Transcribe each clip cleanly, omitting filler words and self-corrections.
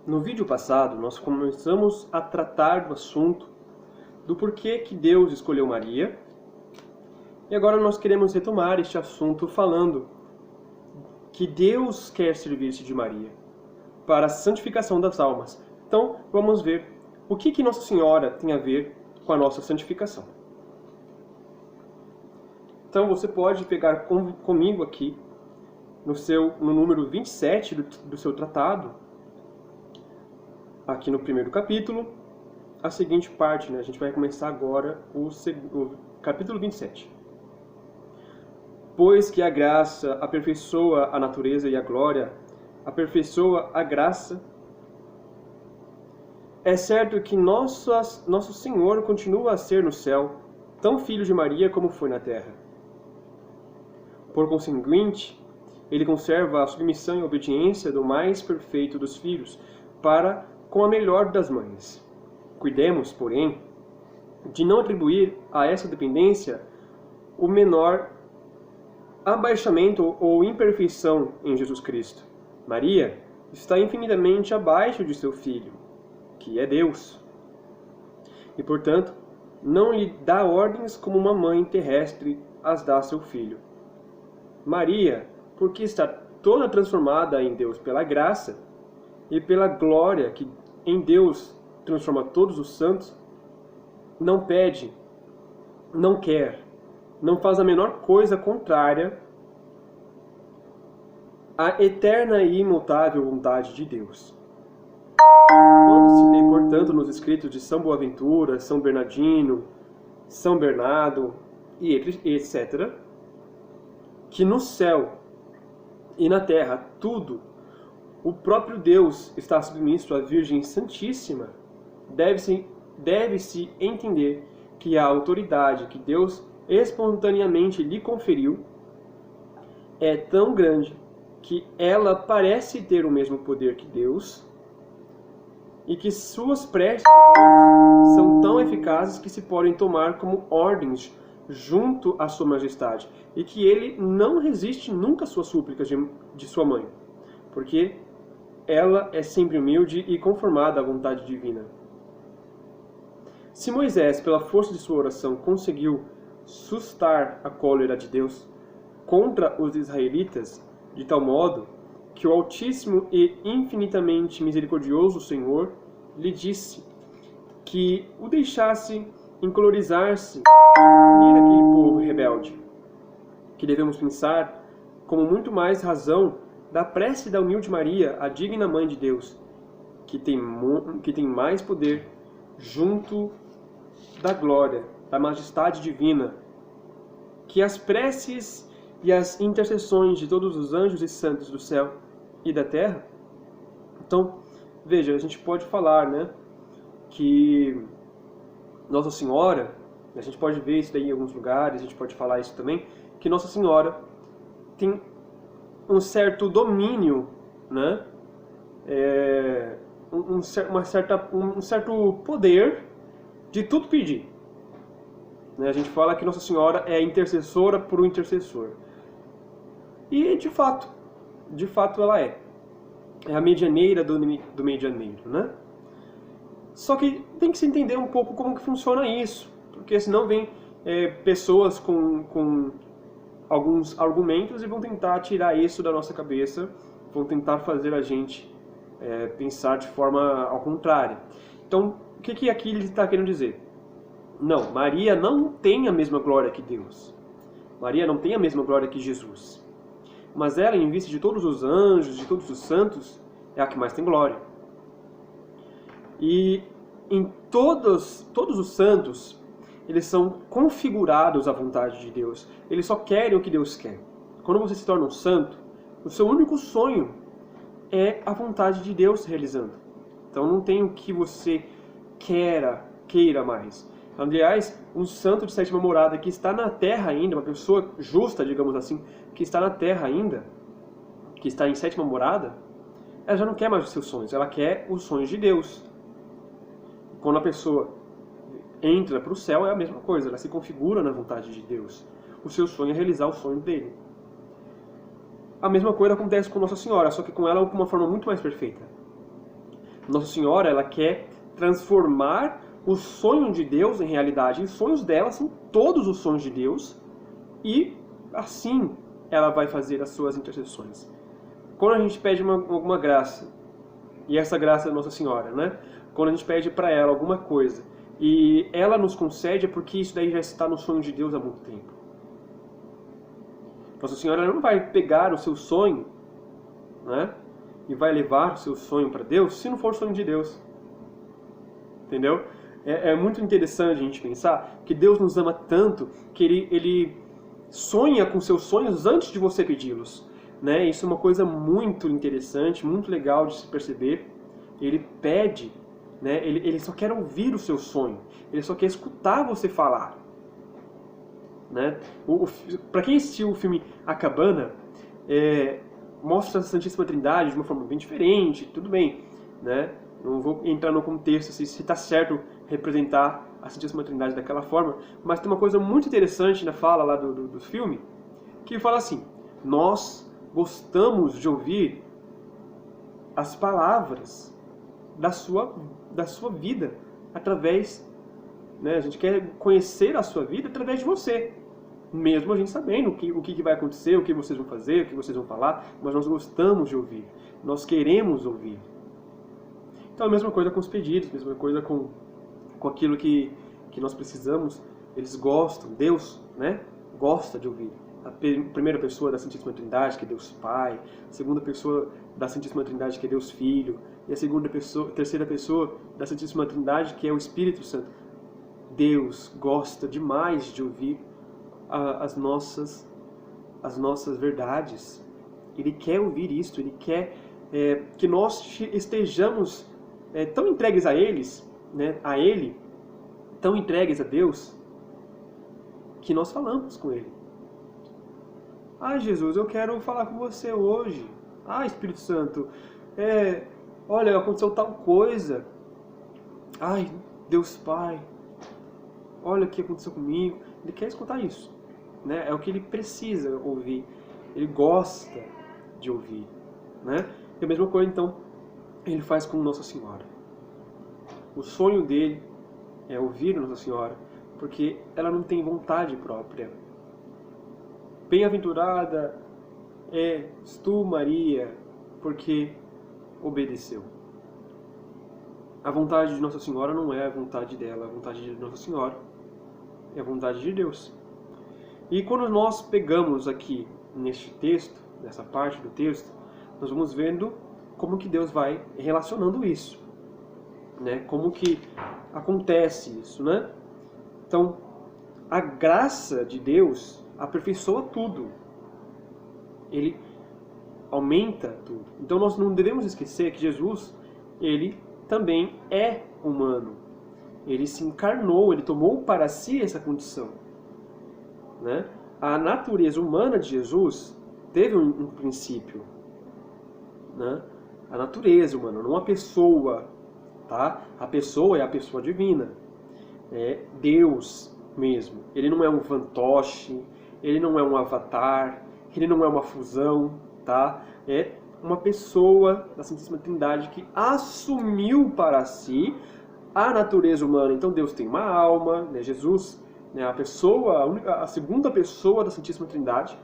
No vídeo passado, nós começamos a tratar do assunto do porquê que Deus escolheu Maria. E agora nós queremos retomar este assunto falando que Deus quer servir-se de Maria para a santificação das almas. Então, vamos ver o que Nossa Senhora tem a ver com a nossa santificação. Então, você pode pegar comigo aqui, no número 27 do seu tratado, aqui no primeiro capítulo, a seguinte parte, A gente vai começar agora o capítulo 27. Pois que a graça aperfeiçoa a natureza e a glória, aperfeiçoa a graça, é certo que nosso Senhor continua a ser no céu tão filho de Maria como foi na terra. Por conseguinte, ele conserva a submissão e a obediência do mais perfeito dos filhos, para com a melhor das mães. Cuidemos, porém, de não atribuir a essa dependência o menor abaixamento ou imperfeição em Jesus Cristo. Maria está infinitamente abaixo de seu Filho, que é Deus. E, portanto, não lhe dá ordens como uma mãe terrestre as dá a seu filho. Maria, porque está toda transformada em Deus pela graça e pela glória que em Deus transforma todos os santos, não pede, não quer, não faz a menor coisa contrária à eterna e imutável vontade de Deus. Quando se lê, portanto, nos escritos de São Boaventura, São Bernardino, São Bernardo e etc., que no céu e na terra tudo, o próprio Deus está submisso à Virgem Santíssima, deve-se entender que a autoridade que Deus espontaneamente lhe conferiu é tão grande que ela parece ter o mesmo poder que Deus e que suas preces são tão eficazes que se podem tomar como ordens junto à sua majestade e que ele não resiste nunca às suas súplicas de sua mãe, porque ela é sempre humilde e conformada à vontade divina. Se Moisés, pela força de sua oração, conseguiu sustar a cólera de Deus contra os israelitas, de tal modo que o Altíssimo e infinitamente misericordioso Senhor lhe disse que o deixasse encolorizar-se e punir aquele povo rebelde, que devemos pensar como muito mais razão da prece da humilde Maria, a digna Mãe de Deus, que tem mais poder junto da glória, da majestade divina, que as preces e as intercessões de todos os anjos e santos do céu e da terra. Então, veja, a gente pode falar, que Nossa Senhora, a gente pode ver isso daí em alguns lugares, a gente pode falar isso também, que Nossa Senhora tem um certo domínio, um certo poder de tudo pedir. A gente fala que Nossa Senhora é intercessora por um intercessor. E de fato ela é. É a medianeira do medianeiro, Só que tem que se entender um pouco como que funciona isso, porque senão vem pessoas com alguns argumentos e vão tentar tirar isso da nossa cabeça, vão tentar fazer a gente pensar de forma ao contrário. Então, o que aqui ele está querendo dizer? Não, Maria não tem a mesma glória que Deus. Maria não tem a mesma glória que Jesus. Mas ela, em vista de todos os anjos, de todos os santos, é a que mais tem glória. E em todos os santos, eles são configurados à vontade de Deus. Eles só querem o que Deus quer. Quando você se torna um santo, o seu único sonho é a vontade de Deus se realizando. Então não tem o que você queira mais. Aliás, um santo de sétima morada que está na terra ainda, uma pessoa justa, digamos assim, que está na terra ainda, que está em sétima morada, ela já não quer mais os seus sonhos, ela quer os sonhos de Deus. Quando a pessoa entra para o céu, é a mesma coisa, ela se configura na vontade de Deus. O seu sonho é realizar o sonho dele. A mesma coisa acontece com Nossa Senhora, só que com ela de uma forma muito mais perfeita. Nossa Senhora, ela quer transformar o sonho de Deus em realidade. E os sonhos dela são todos os sonhos de Deus. E assim ela vai fazer as suas intercessões. Quando a gente pede alguma graça, e essa graça é Nossa Senhora, né? Quando a gente pede para ela alguma coisa e ela nos concede, é porque isso daí já está no sonho de Deus há muito tempo. Nossa Senhora não vai pegar o seu sonho, né? E vai levar o seu sonho para Deus se não for o sonho de Deus. Entendeu? É muito interessante a gente pensar que Deus nos ama tanto que Ele sonha com seus sonhos antes de você pedi-los. Né? Isso é uma coisa muito interessante, muito legal de se perceber. Ele pede, né? Ele só quer ouvir o seu sonho. Ele só quer escutar você falar. Né? Para quem assistiu o filme A Cabana, mostra a Santíssima Trindade de uma forma bem diferente, tudo bem, né? Não vou entrar no contexto se está certo representar a Santíssima Trindade daquela forma, mas tem uma coisa muito interessante na fala lá do filme, que fala assim: nós gostamos de ouvir as palavras da sua vida através, né? A gente quer conhecer a sua vida através de você. Mesmo a gente sabendo o que vai acontecer, o que vocês vão fazer, o que vocês vão falar, mas nós gostamos de ouvir, nós queremos ouvir. Então a mesma coisa com os pedidos, a mesma coisa com aquilo que nós precisamos, eles gostam, Deus, né, gosta de ouvir. A primeira pessoa da Santíssima Trindade, que é Deus Pai, a segunda pessoa da Santíssima Trindade, que é Deus Filho, e a terceira pessoa da Santíssima Trindade, que é o Espírito Santo. Deus gosta demais de ouvir as nossas verdades. Ele quer ouvir isso, Ele quer que nós estejamos tão entregues a né, a Ele, tão entregues a Deus, que nós falamos com Ele. Ah, Jesus, eu quero falar com você hoje. Ah, Espírito Santo, olha, aconteceu tal coisa. Ai, Deus Pai, olha o que aconteceu comigo. Ele quer escutar isso, né? É o que ele precisa ouvir. Ele gosta de ouvir, né? E a mesma coisa, então, ele faz com Nossa Senhora. O sonho dele é ouvir Nossa Senhora, porque ela não tem vontade própria. Bem-aventurada és tu, Maria, porque obedeceu. A vontade de Nossa Senhora não é a vontade dela, a vontade de Nossa Senhora é a vontade de Deus. E quando nós pegamos aqui neste texto, nessa parte do texto, nós vamos vendo como que Deus vai relacionando isso, né? Como que acontece isso, né? Então, a graça de Deus aperfeiçoa tudo. Ele aumenta tudo. Então nós não devemos esquecer que Jesus, ele também é humano. Ele se encarnou, ele tomou para si essa condição, né? A natureza humana de Jesus teve um princípio, né? A natureza humana, não a pessoa, tá? A pessoa é a pessoa divina. É Deus mesmo. Ele não é um fantoche, ele não é um avatar, ele não é uma fusão, tá? É uma pessoa da Santíssima Trindade que assumiu para si a natureza humana. Então Deus tem uma alma, né? Jesus, né? A segunda pessoa da Santíssima Trindade,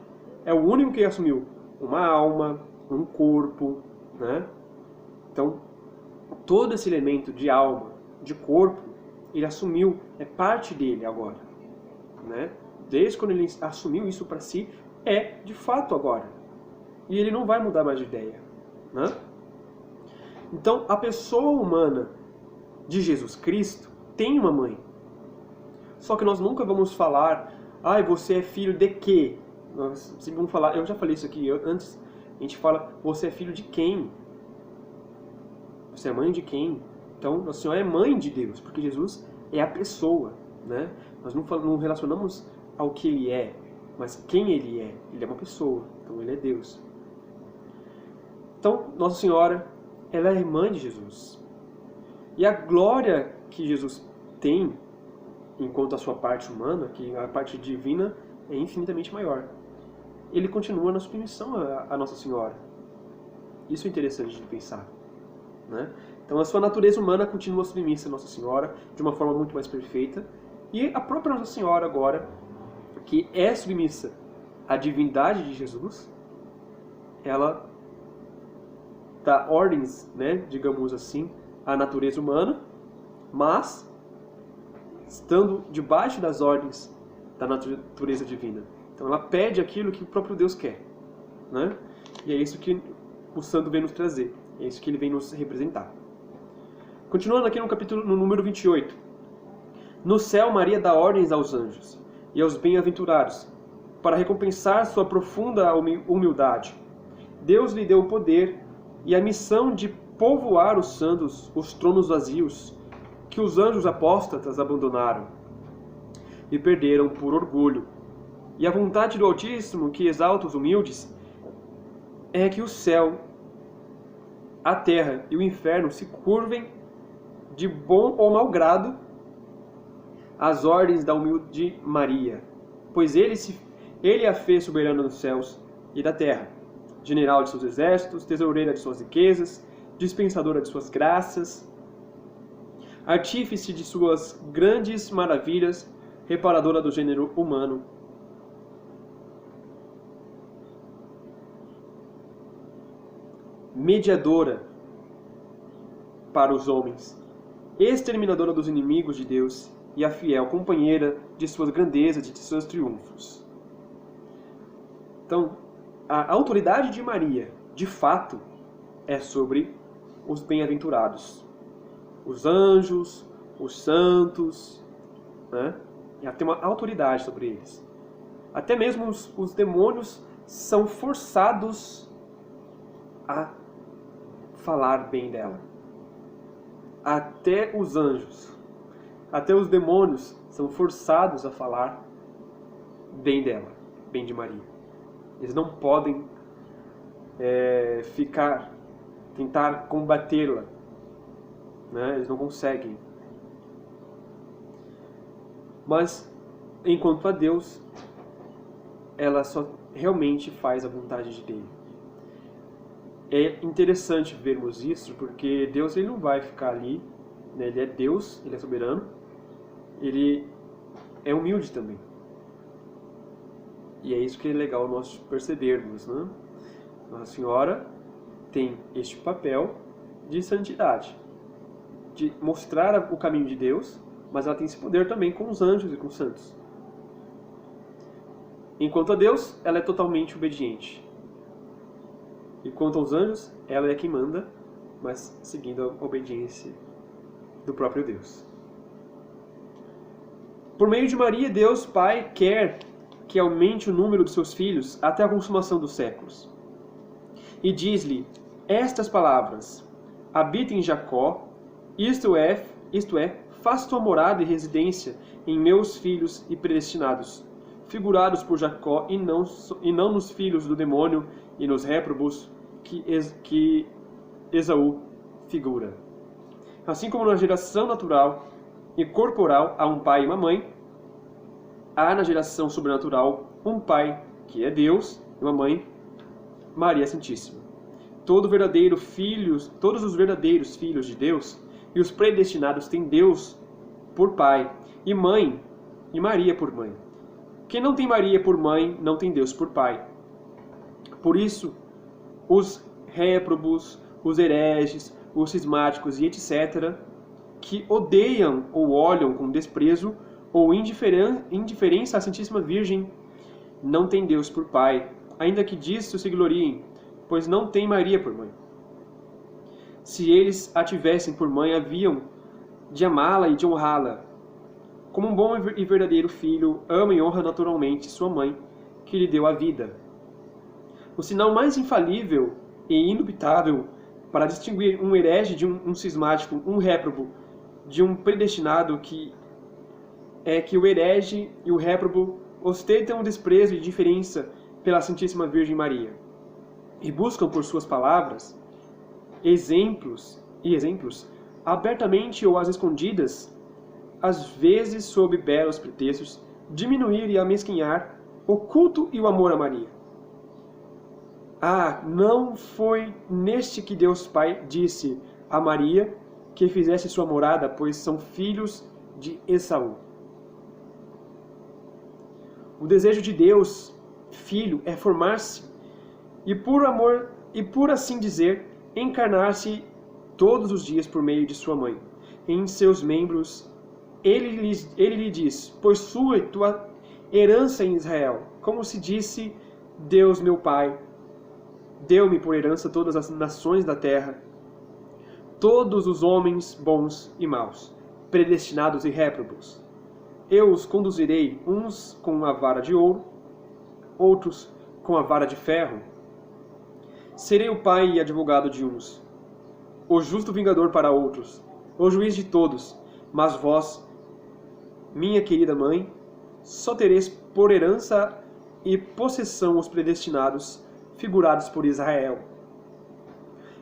é o único que assumiu uma alma, um corpo, né? Então, todo esse elemento de alma, de corpo, ele assumiu, é parte dele agora, né? Desde quando ele assumiu isso para si, é de fato agora. E ele não vai mudar mais de ideia, né? Então, a pessoa humana de Jesus Cristo tem uma mãe. Só que nós nunca vamos falar, você é filho de quê? Nós sempre vamos falar, eu já falei isso aqui antes, a gente fala, você é filho de quem? Você é mãe de quem? Então, Nossa Senhora é mãe de Deus, porque Jesus é a pessoa, né? Nós não relacionamos ao que ele é, mas quem ele é. Ele é uma pessoa, então ele é Deus. Então, Nossa Senhora, ela é mãe de Jesus. E a glória que Jesus tem, enquanto a sua parte humana, que a parte divina é infinitamente maior, ele continua na submissão a Nossa Senhora. Isso é interessante de pensar, né? Então a sua natureza humana continua submissa a Nossa Senhora de uma forma muito mais perfeita. E a própria Nossa Senhora agora, que é submissa à divindade de Jesus, ela dá ordens, né, digamos assim, à natureza humana, mas estando debaixo das ordens da natureza divina. Então ela pede aquilo que o próprio Deus quer, né? E é isso que o santo vem nos trazer, é isso que ele vem nos representar. Continuando aqui no número 28. No céu, Maria dá ordens aos anjos e aos bem-aventurados, para recompensar sua profunda humildade. Deus lhe deu o poder e a missão de povoar os santos, os tronos vazios, que os anjos apóstatas abandonaram e perderam por orgulho. E a vontade do Altíssimo, que exalta os humildes, é que o céu, a terra e o inferno se curvem de bom ou mau grado às ordens da humilde Maria, pois ele a fez soberana dos céus e da terra, general de seus exércitos, tesoureira de suas riquezas, dispensadora de suas graças, artífice de suas grandes maravilhas, reparadora do gênero humano, mediadora para os homens, exterminadora dos inimigos de Deus e a fiel companheira de suas grandezas e de seus triunfos. Então, a autoridade de Maria, de fato, é sobre os bem-aventurados, os anjos, os santos, né? Ela tem uma autoridade sobre eles. Até mesmo os demônios são forçados a falar bem dela. Até os anjos, até os demônios são forçados a falar bem dela, bem de Maria. Eles não podem tentar combatê-la, né? Eles não conseguem. Mas, enquanto a Deus, ela só realmente faz a vontade dele. É interessante vermos isso, porque Deus ele não vai ficar ali, né? Ele é Deus, ele é soberano, ele é humilde também. E é isso que é legal nós percebermos, né? Nossa Senhora tem este papel de santidade, de mostrar o caminho de Deus, mas ela tem esse poder também com os anjos e com os santos. Enquanto a Deus, ela é totalmente obediente. E quanto aos anjos, ela é quem manda, mas seguindo a obediência do próprio Deus. Por meio de Maria, Deus Pai quer que aumente o número de seus filhos até a consumação dos séculos. E diz-lhe estas palavras: habita em Jacó, isto é, faça tua morada e residência em meus filhos e predestinados, figurados por Jacó e não nos filhos do demônio e nos réprobos que Esaú figura. Assim como na geração natural e corporal há um pai e uma mãe, há na geração sobrenatural um pai que é Deus e uma mãe, Maria Santíssima. Todos os verdadeiros filhos de Deus e os predestinados têm Deus por pai e mãe e Maria por mãe. Quem não tem Maria por mãe não tem Deus por pai. Por isso, os réprobos, os hereges, os cismáticos e etc., que odeiam ou olham com desprezo ou indiferença à Santíssima Virgem, não têm Deus por pai, ainda que disso se gloriem, pois não têm Maria por mãe. Se eles a tivessem por mãe, haviam de amá-la e de honrá-la. Como um bom e verdadeiro filho, ama e honra naturalmente sua mãe, que lhe deu a vida. O sinal mais infalível e indubitável para distinguir um herege de um cismático, um réprobo, de um predestinado, é que o herege e o réprobo ostentam desprezo e indiferença pela Santíssima Virgem Maria, e buscam por suas palavras, exemplos, abertamente ou às escondidas, às vezes sob belos pretextos, diminuir e amesquinhar o culto e o amor a Maria. Ah, não foi neste que Deus Pai disse: a Maria que fizesse sua morada, pois são filhos de Esaú. O desejo de Deus, Filho, é formar-se e por amor e por assim dizer, encarnar-se todos os dias por meio de sua mãe. Em seus membros ele lhe diz: possui tua herança em Israel, como se disse: Deus meu Pai deu-me por herança todas as nações da terra, todos os homens bons e maus, predestinados e réprobos. Eu os conduzirei, uns com a vara de ouro, outros com a vara de ferro. Serei o pai e advogado de uns, o justo vingador para outros, o juiz de todos. Mas vós, minha querida mãe, só tereis por herança e possessão os predestinados, figurados por Israel.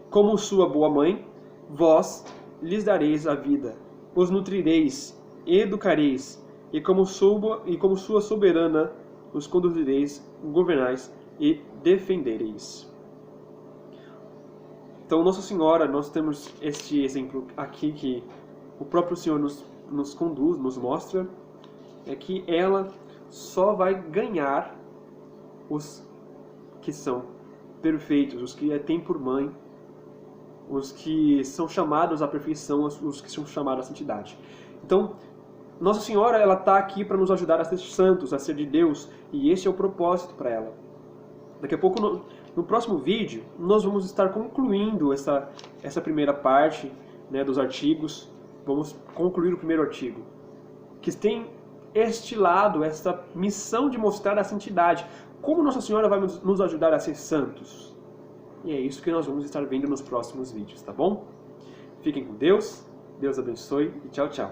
Como sua boa mãe, vós lhes dareis a vida, os nutrireis, educareis, e como sua soberana, os conduzireis, governais e defendereis. Então, Nossa Senhora, nós temos este exemplo aqui que o próprio Senhor nos conduz, nos mostra, é que ela só vai ganhar os que são perfeitos, os que têm por mãe, os que são chamados à perfeição, os que são chamados à santidade. Então, Nossa Senhora, ela está aqui para nos ajudar a ser santos, a ser de Deus, e esse é o propósito para ela. Daqui a pouco, no próximo vídeo, nós vamos estar concluindo essa primeira parte, né, dos artigos. Vamos concluir o primeiro artigo, que tem este lado, essa missão de mostrar a santidade. Como Nossa Senhora vai nos ajudar a ser santos? E é isso que nós vamos estar vendo nos próximos vídeos, tá bom? Fiquem com Deus, Deus abençoe e tchau, tchau.